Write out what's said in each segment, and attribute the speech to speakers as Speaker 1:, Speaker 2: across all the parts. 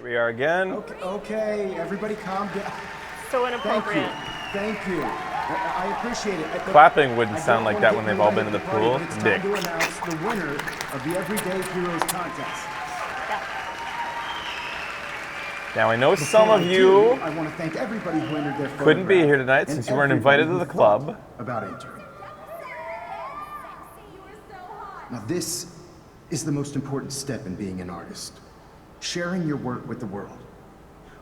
Speaker 1: we are again.
Speaker 2: Okay, everybody calm down.
Speaker 3: So inappropriate.
Speaker 2: Thank you. I appreciate it.
Speaker 1: Clapping wouldn't sound like that when they've all been in the pool.
Speaker 2: It's
Speaker 1: Dick.
Speaker 2: time to announce the winner of the Everyday Heroes contest.
Speaker 1: Now I know some of you
Speaker 2: I want to thank everybody who entered their
Speaker 1: couldn't be
Speaker 2: photograph
Speaker 1: here tonight
Speaker 2: and
Speaker 1: since you weren't
Speaker 2: everybody
Speaker 1: invited to
Speaker 2: who
Speaker 1: the
Speaker 2: thought
Speaker 1: club.
Speaker 2: About entering. Now this is the most important step in being an artist. Sharing your work with the world.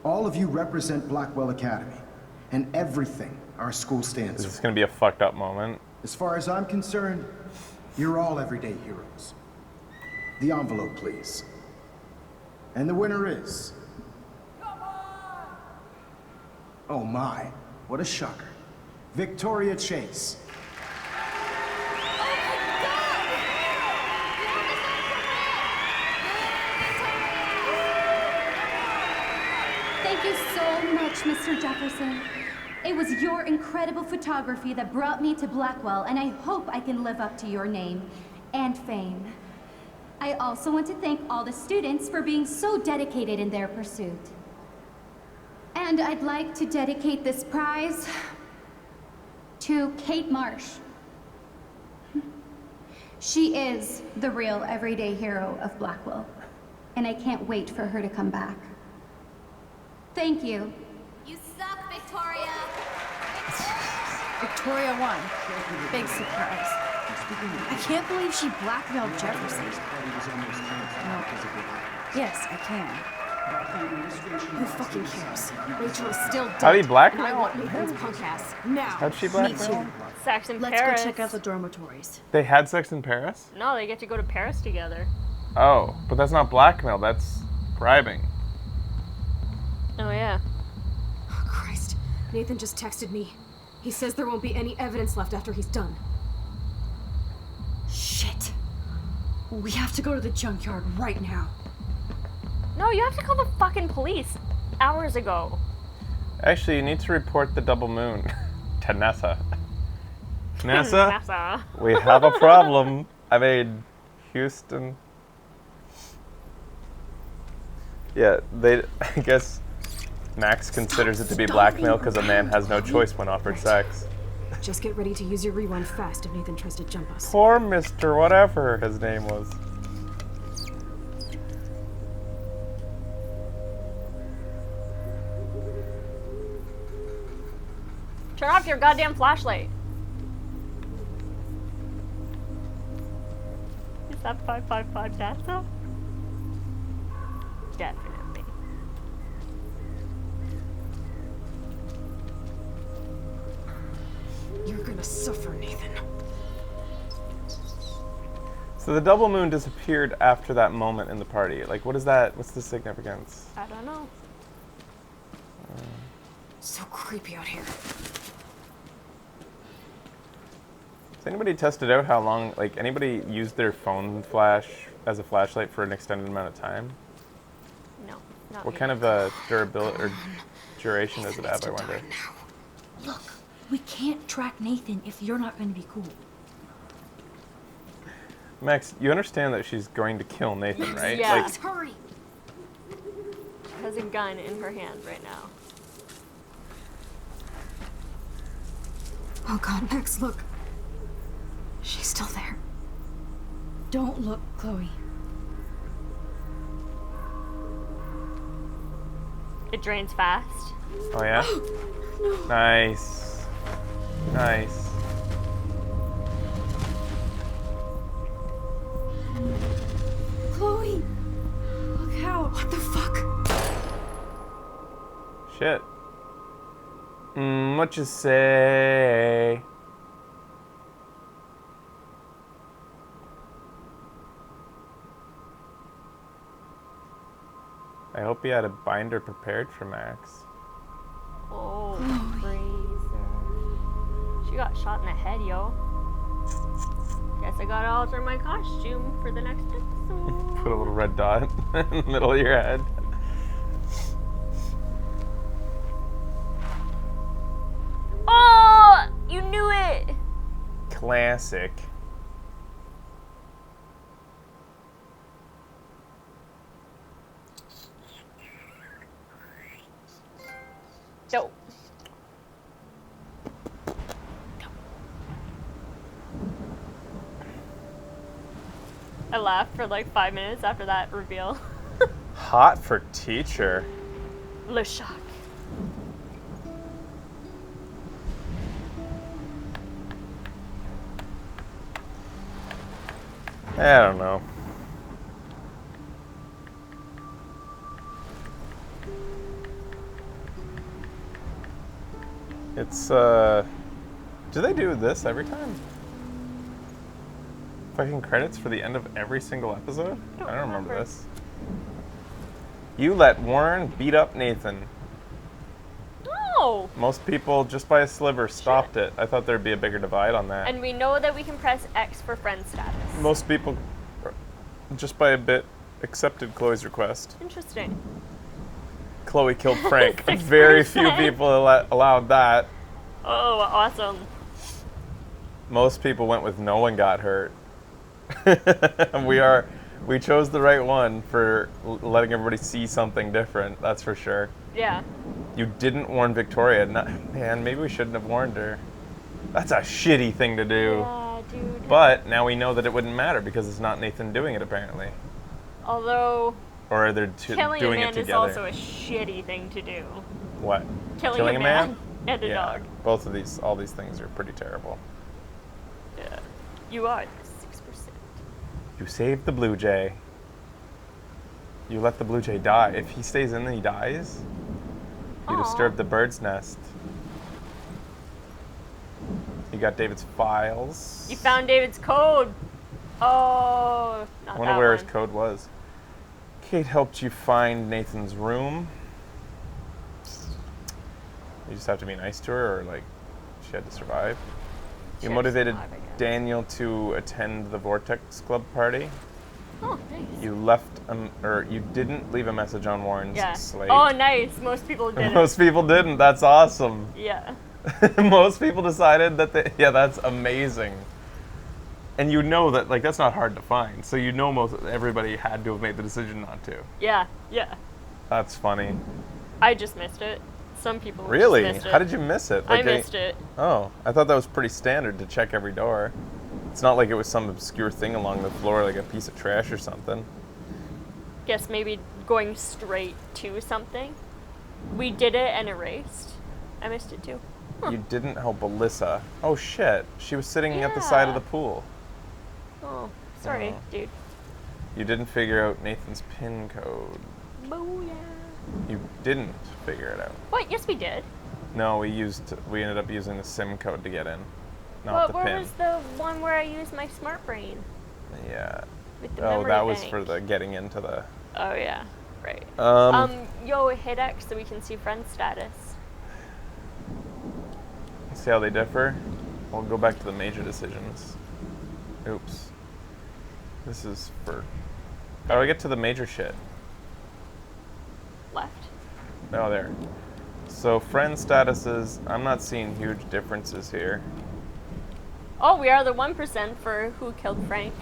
Speaker 2: All of you represent Blackwell Academy and everything our school stands
Speaker 1: This
Speaker 2: for.
Speaker 1: is going to be a fucked up moment.
Speaker 2: As far as I'm concerned, you're all everyday heroes. The envelope, please. And the winner is... Oh my, what a shocker. Victoria Chase.
Speaker 4: Thank you so much, Mr. Jefferson. It was your incredible photography that brought me to Blackwell, and I hope I can live up to your name and fame. I also want to thank all the students for being so dedicated in their pursuit. And I'd like to dedicate this prize to Kate Marsh. She is the real everyday hero of Blackwell, and I can't wait for her to come back. Thank you.
Speaker 5: You suck, Victoria!
Speaker 6: Victoria won. Big surprise. I can't believe she blackmailed Jefferson. No. Yes, I can. Who fucking cares? Rachel is still dead.
Speaker 1: How'd he blackmail?
Speaker 6: And I want Nathan's punk ass now.
Speaker 1: How'd she
Speaker 6: Me
Speaker 1: blackmail?
Speaker 6: too.
Speaker 3: Sex in
Speaker 6: Let's
Speaker 3: Paris.
Speaker 6: go check out the dormitories.
Speaker 1: They had sex in Paris?
Speaker 3: No, they get to go to Paris together.
Speaker 1: Oh, but that's not blackmail, that's bribing.
Speaker 3: Oh, yeah.
Speaker 6: Oh, Christ. Nathan just texted me. He says there won't be any evidence left after he's done. Shit. We have to go to the junkyard right now.
Speaker 3: No, you have to call the fucking police hours ago.
Speaker 1: Actually, you need to report the double moon to NASA. NASA,
Speaker 3: NASA.
Speaker 1: we have a problem. I mean, Houston. Yeah, I guess Max considers it to be blackmail because a man has no choice when offered sex.
Speaker 6: Just get ready to use your rewind fast if Nathan tries to jump us.
Speaker 1: Poor Mr. whatever his name was.
Speaker 3: Turn off your goddamn flashlight. Is that 555 NASA? Definitely.
Speaker 6: You're gonna suffer, Nathan.
Speaker 1: So the double moon disappeared after that moment in the party. Like, what is that? What's the significance?
Speaker 3: I don't know.
Speaker 6: So creepy out here.
Speaker 1: Has anybody tested out how long, like, anybody used their phone flash as a flashlight for an extended amount of time?
Speaker 3: No, not
Speaker 1: What
Speaker 3: me.
Speaker 1: kind of a durability or duration does it have, I wonder?
Speaker 7: Look, we can't track Nathan if you're not going to be cool.
Speaker 1: Max, you understand that she's going to kill Nathan, right?
Speaker 3: Yeah.
Speaker 1: Like,
Speaker 7: Hurry!
Speaker 3: She has a gun in her hand right now.
Speaker 6: Oh god, Max, look. She's still there.
Speaker 7: Don't look, Chloe.
Speaker 3: It drains fast.
Speaker 1: oh yeah? Nice. Nice.
Speaker 6: Chloe! Look out. What the fuck?
Speaker 1: Shit. What you say? I hope you had a binder prepared for Max.
Speaker 3: Oh, Fraser. She got shot in the head, yo. Guess I gotta alter my costume for the next episode.
Speaker 1: Put a little red dot in the middle of your head.
Speaker 3: Oh, you knew it.
Speaker 1: Classic.
Speaker 3: Dope. I laughed for like 5 minutes after that reveal.
Speaker 1: Hot for teacher.
Speaker 3: Le shock.
Speaker 1: I don't know. It's, do they do this every time? Fucking credits for the end of every single episode? I don't remember this. You let Warren beat up Nathan.
Speaker 3: No!
Speaker 1: Most people, just by a sliver, stopped it. I thought there'd be a bigger divide on that.
Speaker 3: And we know that we can press X for friend status.
Speaker 1: Most people, just by a bit, accepted Chloe's request.
Speaker 3: Interesting.
Speaker 1: Chloe killed Frank. Very few people allowed that.
Speaker 3: Oh, awesome.
Speaker 1: Most people went with no one got hurt. We chose the right one for letting everybody see something different, that's for sure.
Speaker 3: Yeah.
Speaker 1: You didn't warn Victoria. Man, maybe we shouldn't have warned her. That's a shitty thing to do.
Speaker 3: Yeah, dude.
Speaker 1: But now we know that it wouldn't matter because it's not Nathan doing it, apparently.
Speaker 3: Although,
Speaker 1: Or they're
Speaker 3: killing
Speaker 1: doing
Speaker 3: a
Speaker 1: it
Speaker 3: man
Speaker 1: together.
Speaker 3: is also a shitty thing to do.
Speaker 1: What?
Speaker 3: Killing a man and a
Speaker 1: Yeah.
Speaker 3: dog.
Speaker 1: Both of these, all these things are pretty terrible.
Speaker 3: Yeah. You are 6%.
Speaker 1: You saved the Blue Jay. You let the Blue Jay die. If he stays in, then he dies. You
Speaker 3: Aw.
Speaker 1: disturbed the bird's nest. You got David's files.
Speaker 3: You found David's code. Oh, not
Speaker 1: I wonder
Speaker 3: that
Speaker 1: where
Speaker 3: one.
Speaker 1: his code was. Kate helped you find Nathan's room. You just have to be nice to her, or like she had to survive.
Speaker 3: She
Speaker 1: You
Speaker 3: had to
Speaker 1: motivated
Speaker 3: survive, I guess.
Speaker 1: Daniel to attend the Vortex Club party.
Speaker 3: Oh, nice.
Speaker 1: You left, or you didn't leave a message on Warren's
Speaker 3: Yeah.
Speaker 1: slate.
Speaker 3: Oh, nice. Most people didn't.
Speaker 1: Most people didn't. That's awesome.
Speaker 3: Yeah.
Speaker 1: Most people decided that they, yeah, that's amazing. And you know that, like, that's not hard to find. So you know everybody had to have made the decision not to.
Speaker 3: Yeah. Yeah.
Speaker 1: That's funny.
Speaker 3: I just missed it. Some people
Speaker 1: Really?
Speaker 3: just missed it.
Speaker 1: How did you miss it?
Speaker 3: I missed it.
Speaker 1: Oh, I thought that was pretty standard to check every door. It's not like it was some obscure thing along the floor, like a piece of trash or something.
Speaker 3: Guess maybe going straight to something. We did it and erased. I missed it too. Huh.
Speaker 1: You didn't help Alyssa. Oh shit, she was sitting at the side of
Speaker 3: Yeah.
Speaker 1: the pool.
Speaker 3: Oh, sorry,
Speaker 1: Oh.
Speaker 3: dude.
Speaker 1: You didn't figure out Nathan's PIN code.
Speaker 3: Booyah.
Speaker 1: You didn't figure it out.
Speaker 3: What? Yes, we did.
Speaker 1: No, we ended up using the SIM code to get in, not
Speaker 3: What?
Speaker 1: the
Speaker 3: Where
Speaker 1: PIN.
Speaker 3: was the one where I used my smart brain
Speaker 1: Yeah.
Speaker 3: with the
Speaker 1: Oh,
Speaker 3: memory
Speaker 1: that was
Speaker 3: bank?
Speaker 1: for the getting into the.
Speaker 3: Oh yeah, right. Yo, hit X so we can see friend status.
Speaker 1: See how they differ? We'll go back to the major decisions. Oops. This is for. How do I get to the major shit?
Speaker 3: Left.
Speaker 1: Oh, there. So friend statuses, I'm not seeing huge differences here.
Speaker 3: Oh, we are the 1% for who killed Frank.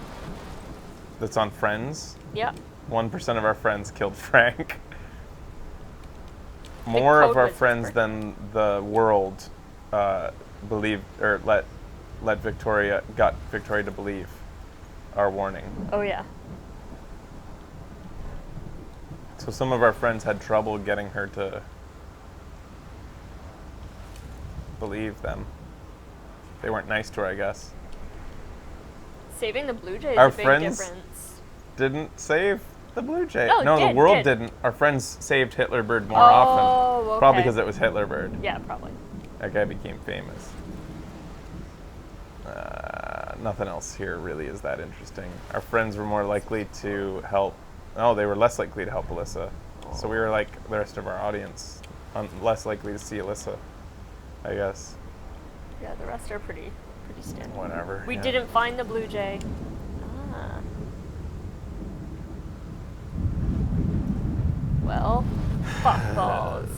Speaker 1: That's on friends.
Speaker 3: Yep.
Speaker 1: 1% of our friends killed Frank. More of
Speaker 3: code
Speaker 1: our
Speaker 3: was
Speaker 1: friends
Speaker 3: different.
Speaker 1: than the world believed or got Victoria to believe our warning.
Speaker 3: Oh yeah.
Speaker 1: So some of our friends had trouble getting her to believe them. They weren't nice to her, I guess.
Speaker 3: Saving the Blue Jay is
Speaker 1: Our
Speaker 3: a big
Speaker 1: friends-
Speaker 3: difference.
Speaker 1: Didn't save the Blue Jay.
Speaker 3: No,
Speaker 1: the
Speaker 3: did,
Speaker 1: world
Speaker 3: did.
Speaker 1: didn't. Our friends saved Hitlerbird more
Speaker 3: Oh,
Speaker 1: often. Probably
Speaker 3: okay.
Speaker 1: because it was Hitlerbird.
Speaker 3: Yeah, probably.
Speaker 1: That guy became famous. Nothing else here really is that interesting. Our friends were more likely to help. Oh, they were less likely to help Alyssa. So we were like the rest of our audience, less likely to see Alyssa, I guess.
Speaker 3: Yeah, the rest are pretty standard.
Speaker 1: Whatever.
Speaker 3: We
Speaker 1: yeah.
Speaker 3: didn't find the Blue Jay. Ah. Well, fuck balls.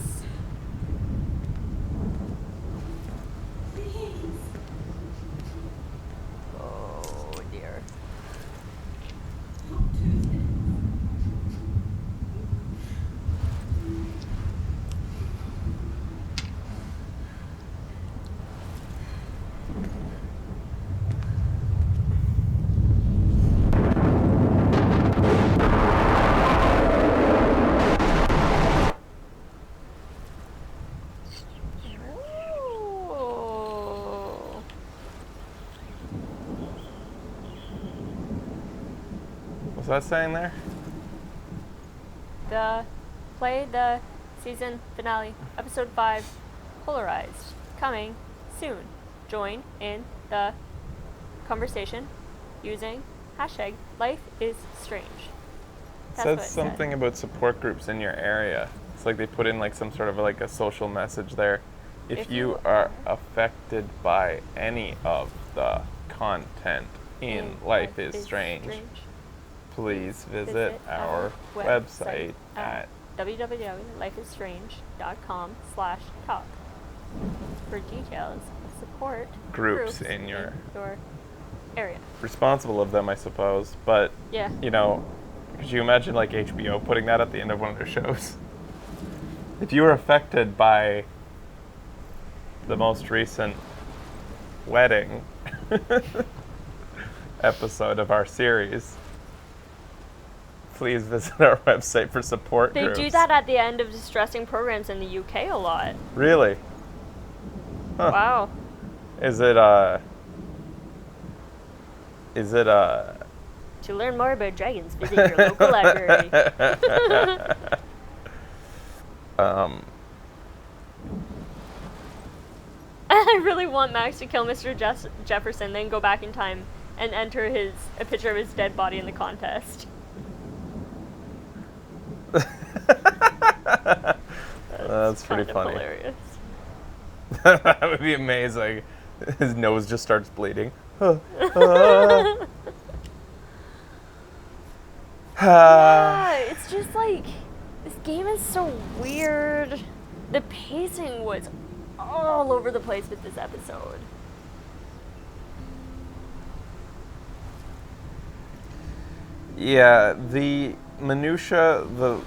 Speaker 3: Oh dear.
Speaker 1: that saying there?
Speaker 3: Play the season finale, episode 5, Polarized, coming soon. Join in the conversation using hashtag #LifeIsStrange.
Speaker 1: It says something about support groups in your area. It's like they put in like some sort of like a social message there. If you are affected by any of the content in Life is Strange, please visit our website at
Speaker 3: www.lifeisstrange.com/talk for details of support
Speaker 1: groups in your
Speaker 3: area.
Speaker 1: Responsible of them, I suppose, but
Speaker 3: Yeah.
Speaker 1: you know, could you imagine like HBO putting that at the end of one of their shows? If you were affected by the most recent wedding episode of our series, please visit our website for support groups.
Speaker 3: They do that at the end of distressing programs in the UK a lot.
Speaker 1: Really? Huh.
Speaker 3: Wow.
Speaker 1: Is it
Speaker 3: To learn more about dragons, visit your local library. I really want Max to kill Mr. Jefferson, then go back in time and enter a picture of his dead body in the contest.
Speaker 1: That's pretty funny.
Speaker 3: Hilarious.
Speaker 1: That would be amazing. His nose just starts bleeding.
Speaker 3: Yeah, it's just like, this game is so weird. The pacing was all over the place with this episode.
Speaker 1: Yeah, the minutia, the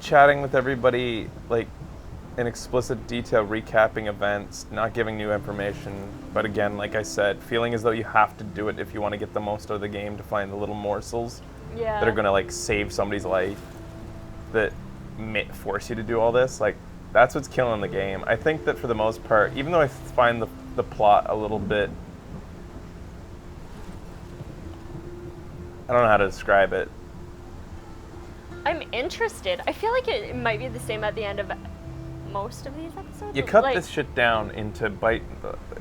Speaker 1: chatting with everybody, like in explicit detail, recapping events, not giving new information, but again, like I said, feeling as though you have to do it if you want to get the most out of the game, to find the little morsels that are going to like save somebody's life, that force you to do all this. Like, that's what's killing the game. I think that for the most part, even though I find the plot a little bit, I don't know how to describe it.
Speaker 3: I'm interested. I feel like it might be the same at the end of most of these episodes.
Speaker 1: You cut
Speaker 3: like,
Speaker 1: this shit down into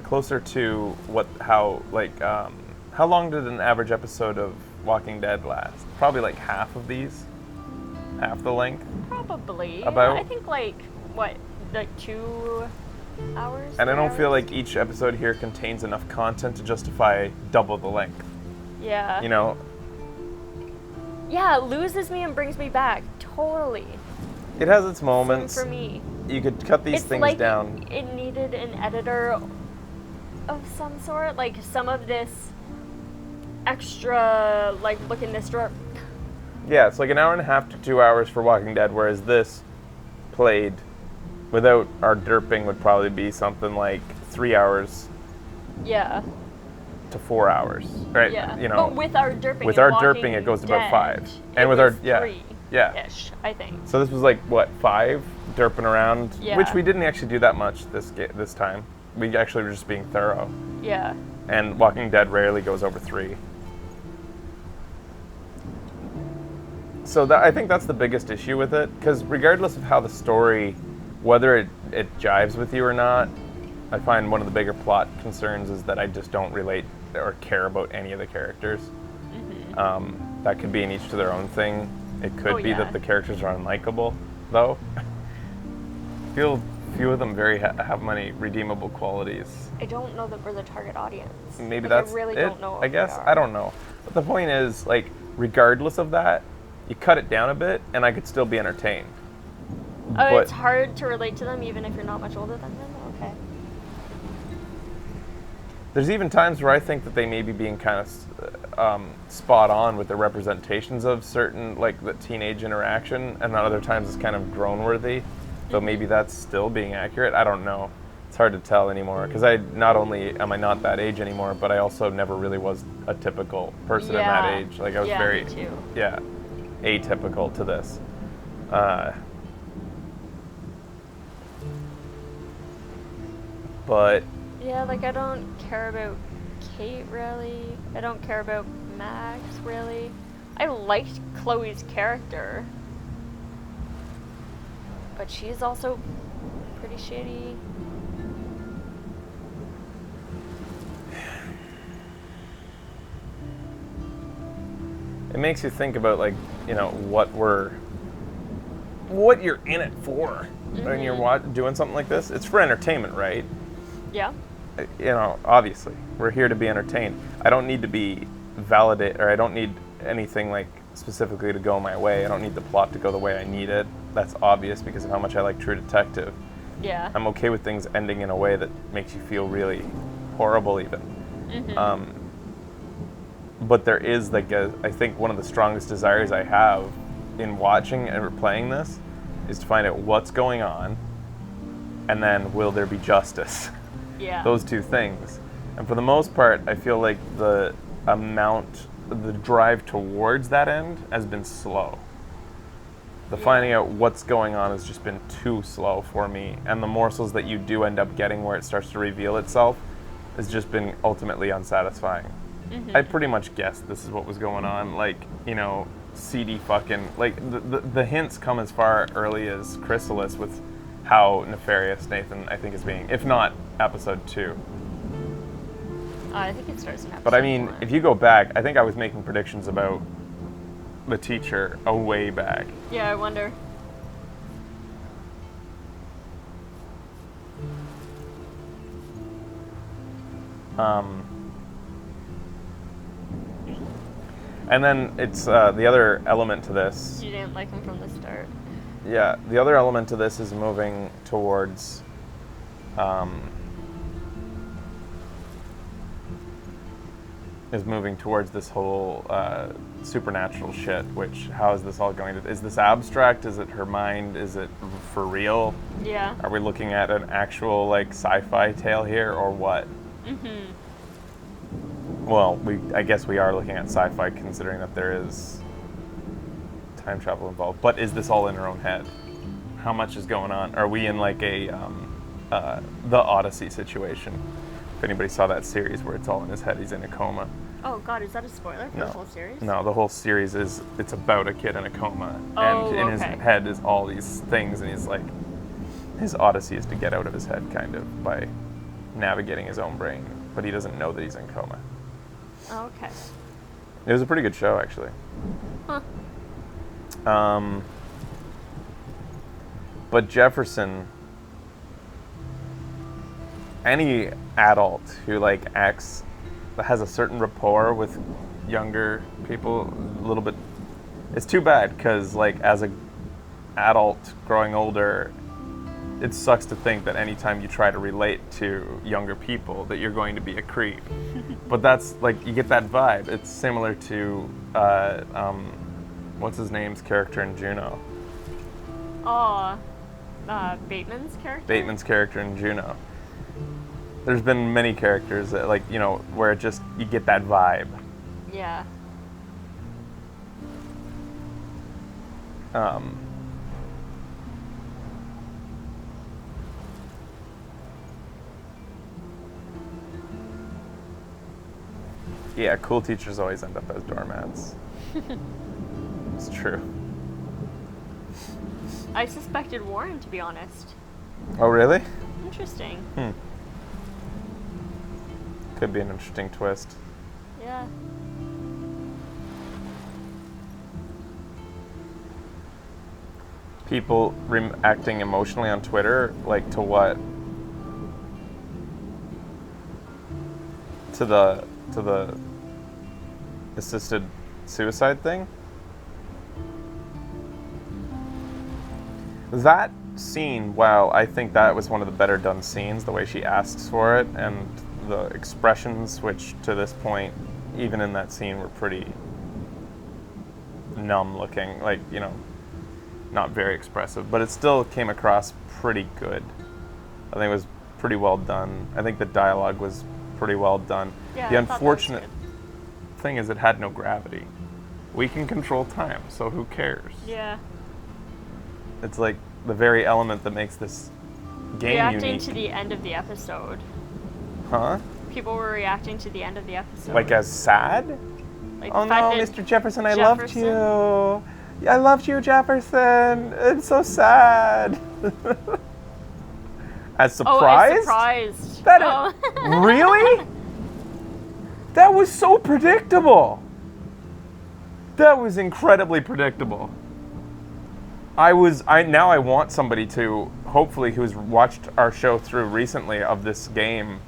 Speaker 1: closer to how long did an average episode of Walking Dead last? Probably like half of these, half the length.
Speaker 3: Probably.
Speaker 1: About.
Speaker 3: I think like 2 hours.
Speaker 1: And I don't
Speaker 3: 3
Speaker 1: feel
Speaker 3: hours?
Speaker 1: like each episode here contains enough content to justify double the length.
Speaker 3: Yeah.
Speaker 1: You know.
Speaker 3: Yeah, it loses me and brings me back. Totally.
Speaker 1: It has its moments.
Speaker 3: Same for me.
Speaker 1: You could cut these things
Speaker 3: like
Speaker 1: down.
Speaker 3: It needed an editor of some sort. Like some of this extra, like look in this drawer.
Speaker 1: Yeah, it's like an hour and a half to 2 hours for Walking Dead, whereas this played without our derping would probably be something like 3 hours.
Speaker 3: Yeah.
Speaker 1: To 4 hours, right?
Speaker 3: Yeah.
Speaker 1: You know,
Speaker 3: but with our derping,
Speaker 1: it goes to about 5, and with our
Speaker 3: 3-ish, I think.
Speaker 1: So this was like what, 5 derping around,
Speaker 3: Yeah.
Speaker 1: which we didn't actually do that much this time. We actually were just being thorough.
Speaker 3: Yeah.
Speaker 1: And Walking Dead rarely goes over 3. So I think that's the biggest issue with it, because regardless of how the story, whether it jives with you or not, I find one of the bigger plot concerns is that I just don't relate or care about any of the characters. Mm-hmm. That could be in each to their own thing. It could be that the characters are unlikable, though. I feel few of them have many redeemable qualities.
Speaker 3: I don't know that we're the target audience.
Speaker 1: Maybe
Speaker 3: like,
Speaker 1: that's
Speaker 3: I really
Speaker 1: it,
Speaker 3: don't know.
Speaker 1: I guess. I don't know. But the point is, like, regardless of that, you cut it down a bit, and I could still be entertained.
Speaker 3: Oh, it's hard to relate to them even if you're not much older than them? Okay.
Speaker 1: There's even times where I think that they may be being kind of spot on with the representations of certain, like, the teenage interaction, and then other times it's kind of grown-worthy. So maybe that's still being accurate. I don't know. It's hard to tell anymore, because not only am I not that age anymore, but I also never really was a typical person at that age. Like, I was very,
Speaker 3: me too.
Speaker 1: atypical to this. But
Speaker 3: yeah, like I don't care about Kate, really. I don't care about Max, really. I liked Chloe's character. But she's also pretty shitty.
Speaker 1: It makes you think about, like, you know, what you're in it for when you're doing something like this. It's for entertainment, right?
Speaker 3: Yeah.
Speaker 1: You know, obviously, we're here to be entertained. I don't need to be validated, or I don't need anything like specifically to go my way. I don't need the plot to go the way I need it. That's obvious because of how much I like True Detective.
Speaker 3: Yeah.
Speaker 1: I'm okay with things ending in a way that makes you feel really horrible, even. But there is, like, I think one of the strongest desires I have in watching and playing this is to find out what's going on, and then will there be justice?
Speaker 3: Yeah.
Speaker 1: Those two things. And for the most part, I feel like the drive towards that end has been slow. The finding out what's going on has just been too slow for me. And the morsels that you do end up getting where it starts to reveal itself has just been ultimately unsatisfying. I pretty much guessed this is what was going on. Like, you know, seedy fucking, like, the hints come as far early as Chrysalis with how nefarious Nathan, I think, is being, if not episode 2.
Speaker 3: I think it starts in episode
Speaker 1: But I mean,
Speaker 3: 4.
Speaker 1: if you go back, I think I was making predictions about the teacher a way back.
Speaker 3: Yeah, I wonder.
Speaker 1: And then it's the other element to this.
Speaker 3: You didn't like him from the start.
Speaker 1: Yeah, the other element to this is moving towards this whole supernatural shit. Which, how is this all going to? Is this abstract? Is it her mind? Is it for real?
Speaker 3: Yeah.
Speaker 1: Are we looking at an actual, like, sci-fi tale here, or what? Well, I guess we are looking at sci-fi, considering that there is time travel involved. But is this all in her own head? How much is going on? Are we in, like, a the Odyssey situation? If anybody saw that series where it's all in his head, he's in a coma.
Speaker 3: Oh god, is that a spoiler for the whole series?
Speaker 1: No, the whole series it's about a kid in a coma.
Speaker 3: Oh,
Speaker 1: and in his
Speaker 3: okay.
Speaker 1: head is all these things, and he's like, his Odyssey is to get out of his head, kind of, by navigating his own brain. But he doesn't know that he's in coma.
Speaker 3: Oh, okay.
Speaker 1: It was a pretty good show, actually.
Speaker 3: Huh.
Speaker 1: But Jefferson, any adult who, like, has a certain rapport with younger people, a little bit, it's too bad, because, like, as a adult growing older, it sucks to think that anytime you try to relate to younger people that you're going to be a creep. But that's, like, you get that vibe. It's similar to what's his name's character in Juno.
Speaker 3: Oh, Bateman's character?
Speaker 1: Bateman's character in Juno. There's been many characters that, like, you know, where it just, you get that vibe.
Speaker 3: Yeah.
Speaker 1: Yeah, cool teachers always end up as doormats. It's true.
Speaker 3: I suspected Warren, to be honest.
Speaker 1: Oh, really?
Speaker 3: Interesting.
Speaker 1: Could be an interesting twist.
Speaker 3: Yeah.
Speaker 1: People acting emotionally on Twitter, like, to what? To the assisted suicide thing? That scene, wow, I think that was one of the better done scenes, the way she asks for it, and the expressions, which to this point, even in that scene, were pretty numb looking, like, you know, not very expressive, but it still came across pretty good. I think it was pretty well done. I think the dialogue was pretty well done.
Speaker 3: Yeah,
Speaker 1: the
Speaker 3: I thought that was
Speaker 1: unfortunate
Speaker 3: good.
Speaker 1: thing is it had no gravity. We can control time, so who cares?
Speaker 3: Yeah.
Speaker 1: It's like the very element that makes this game
Speaker 3: Reacting
Speaker 1: unique.
Speaker 3: to the end of the episode.
Speaker 1: Huh?
Speaker 3: people were reacting to the end of the episode.
Speaker 1: Like as sad?
Speaker 3: Like
Speaker 1: Oh
Speaker 3: the fact
Speaker 1: no,
Speaker 3: that
Speaker 1: Mr. Jefferson, I
Speaker 3: Jefferson-
Speaker 1: loved you. I loved you, Jefferson. It's so sad. As
Speaker 3: Oh,
Speaker 1: surprised?
Speaker 3: I'm surprised.
Speaker 1: That
Speaker 3: Oh.
Speaker 1: really? That was so predictable. That was incredibly predictable. I want somebody to, hopefully who's watched our show through recently of this game,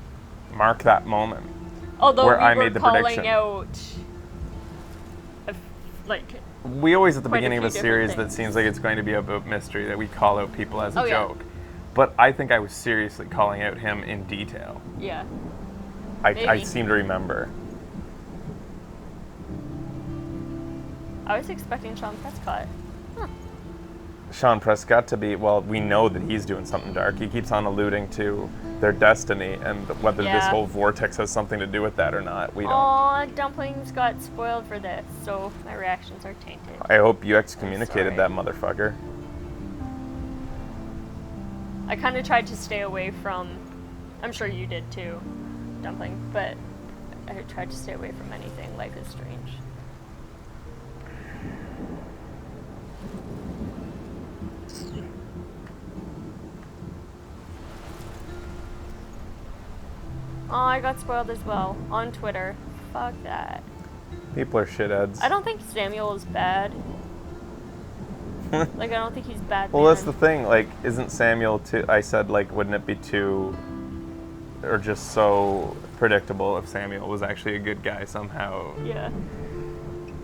Speaker 1: mark that moment.
Speaker 3: Although
Speaker 1: where
Speaker 3: we
Speaker 1: I
Speaker 3: were
Speaker 1: made the
Speaker 3: calling
Speaker 1: prediction.
Speaker 3: out, like,
Speaker 1: We always, at the
Speaker 3: Quite a
Speaker 1: beginning of
Speaker 3: few
Speaker 1: a series
Speaker 3: different
Speaker 1: that
Speaker 3: things.
Speaker 1: seems like it's going to be about mystery, that we call out people as a
Speaker 3: Oh, yeah.
Speaker 1: joke. But I think I was seriously calling out him in detail.
Speaker 3: yeah.
Speaker 1: I
Speaker 3: Maybe.
Speaker 1: seem to remember.
Speaker 3: I was expecting Sean Prescott.
Speaker 1: Sean Prescott to be, well, we know that he's doing something dark. He keeps on alluding to their destiny and whether this
Speaker 3: Yeah.
Speaker 1: whole vortex has something to do with that or not. We don't.
Speaker 3: Aw, Dumplings got spoiled for this, so my reactions are tainted.
Speaker 1: I hope you excommunicated
Speaker 3: Sorry.
Speaker 1: that motherfucker.
Speaker 3: I kind of tried to stay away from, I'm sure you did too, Dumpling, but I tried to stay away from anything Life is Strange. Oh, I got spoiled as well on Twitter. Fuck that.
Speaker 1: People are shitheads.
Speaker 3: I don't think Samuel is bad. Like, I don't think he's bad.
Speaker 1: Well, that's
Speaker 3: man.
Speaker 1: the thing. Like, isn't Samuel too? I said, like, wouldn't it be too, or just so predictable if Samuel was actually a good guy somehow?
Speaker 3: Yeah.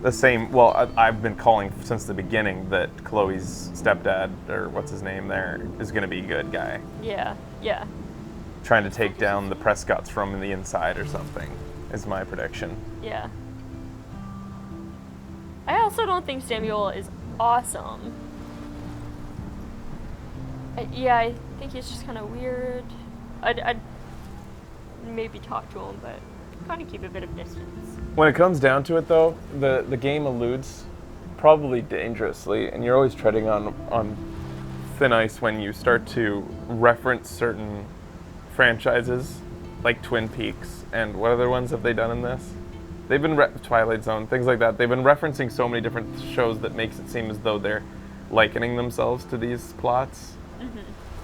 Speaker 1: The same. Well, I've been calling since the beginning that Chloe's stepdad, or what's his name there, is going to be a good guy,
Speaker 3: Yeah. Yeah.
Speaker 1: trying to take down the Prescotts from the inside or something. Is my prediction.
Speaker 3: Yeah. I also don't think Samuel is awesome. Yeah, I think he's just kind of weird. I'd maybe talk to him, but kind of keep a bit of distance.
Speaker 1: When it comes down to it, though, the game alludes, probably dangerously, and you're always treading on thin ice when you start to reference certain franchises, like Twin Peaks, and what other ones have they done in this? They've been Twilight Zone, things like that. They've been referencing so many different shows that makes it seem as though they're likening themselves to these plots.
Speaker 3: Mm-hmm.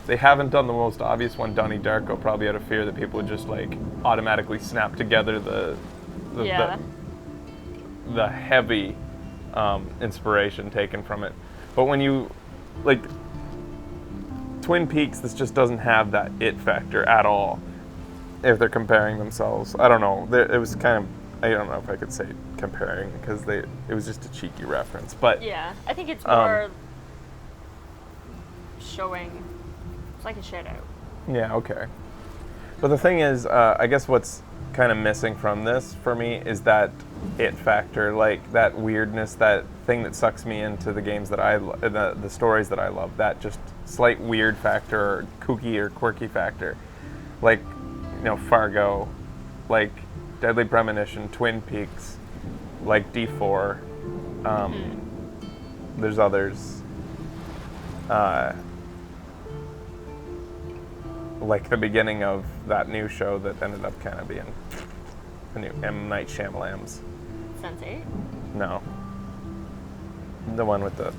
Speaker 1: They haven't done the most obvious one, Donnie Darko, probably out of fear that people would just like automatically snap together the heavy inspiration taken from it. But when you, like, Twin Peaks, this just doesn't have that it factor at all. If they're comparing themselves, I don't know. It was kind of, I don't know if I could say comparing because it was just a cheeky reference. But
Speaker 3: Yeah, I think it's more showing. It's like a shout out.
Speaker 1: yeah, okay. But the thing is, I guess what's kind of missing from this for me is that it factor, like that weirdness, that thing that sucks me into the games that the stories that I love, that just slight weird factor or kooky or quirky factor. Like, you know, Fargo, like Deadly Premonition, Twin Peaks, like D4. There's others. Like the beginning of that new show that ended up kind of being the new M. Night Shyamalan's.
Speaker 3: Sense8?
Speaker 1: No. The one with that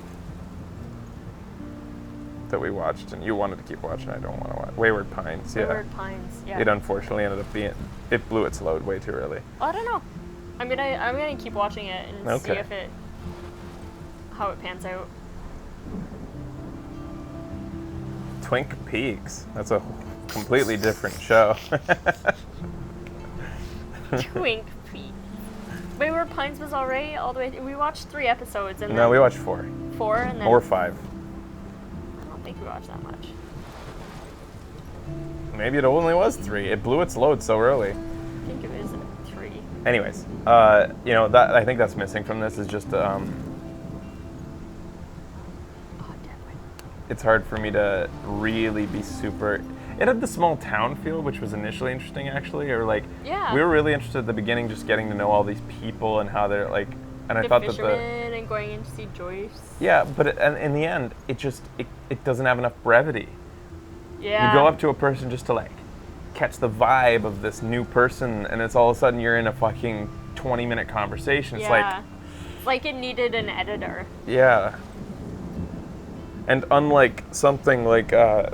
Speaker 1: we watched and you wanted to keep watching, I don't want to watch. Wayward Pines, yeah.
Speaker 3: Wayward Pines, yeah.
Speaker 1: It unfortunately ended up being, it blew its load way too early.
Speaker 3: I don't know. I'm gonna keep watching it and see
Speaker 1: Okay.
Speaker 3: how it pans out.
Speaker 1: Twink Peaks, that's a completely different show.
Speaker 3: Twink Peaks. Wayward Pines was already all the way. We watched 3 episodes and
Speaker 1: No,
Speaker 3: then
Speaker 1: we watched 4
Speaker 3: 4 and then
Speaker 1: or 5.
Speaker 3: I don't think we watched that much.
Speaker 1: Maybe it only was 3. It blew its load so early.
Speaker 3: I think it was 3.
Speaker 1: Anyways, you know, that I think that's missing from this is just
Speaker 3: Oh, damn it.
Speaker 1: it's hard for me to really be super. It had the small town feel, which was initially interesting, actually. Or like,
Speaker 3: Yeah.
Speaker 1: we were really interested at the beginning, just getting to know all these people and how they're like. And I
Speaker 3: The
Speaker 1: thought that
Speaker 3: fisherman and going in to see Joyce.
Speaker 1: yeah, but in the end, it just it doesn't have enough brevity.
Speaker 3: Yeah.
Speaker 1: You go up to a person just to like catch the vibe of this new person, and it's all of a sudden you're in a fucking 20-minute conversation. It's
Speaker 3: like it needed an editor.
Speaker 1: Yeah. And unlike something like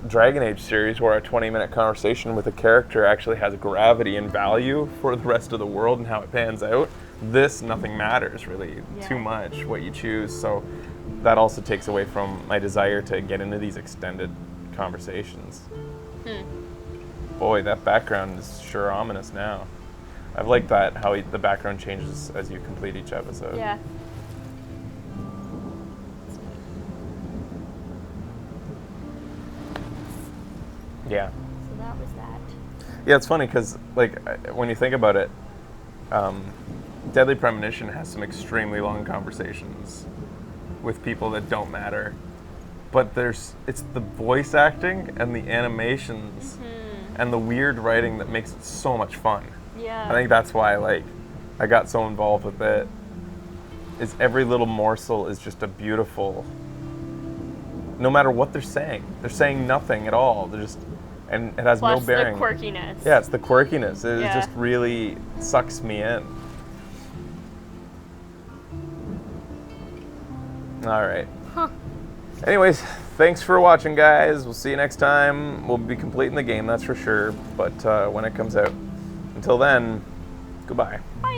Speaker 1: Dragon Age series, where a 20-minute conversation with a character actually has gravity and value for the rest of the world and how it pans out, this, nothing matters really too much what you choose. So that also takes away from my desire to get into these extended conversations. Boy, that background is sure ominous now. I've liked that, how the background changes as you complete each episode.
Speaker 3: Yeah.
Speaker 1: Yeah.
Speaker 3: So that was that.
Speaker 1: Yeah, it's funny because, like, when you think about it, Deadly Premonition has some extremely long conversations with people that don't matter, but it's the voice acting and the animations and the weird writing that makes it so much fun.
Speaker 3: Yeah.
Speaker 1: I think that's why, like, I got so involved with it. Is every little morsel is just a beautiful. No matter what they're saying nothing at all. They're just, and it has
Speaker 3: Plus
Speaker 1: no bearing.
Speaker 3: the quirkiness.
Speaker 1: Yeah, it's the quirkiness. It just really sucks me in. All right. Anyways, thanks for watching, guys. We'll see you next time. We'll be completing the game, that's for sure. But when it comes out. Until then, goodbye.
Speaker 3: Bye.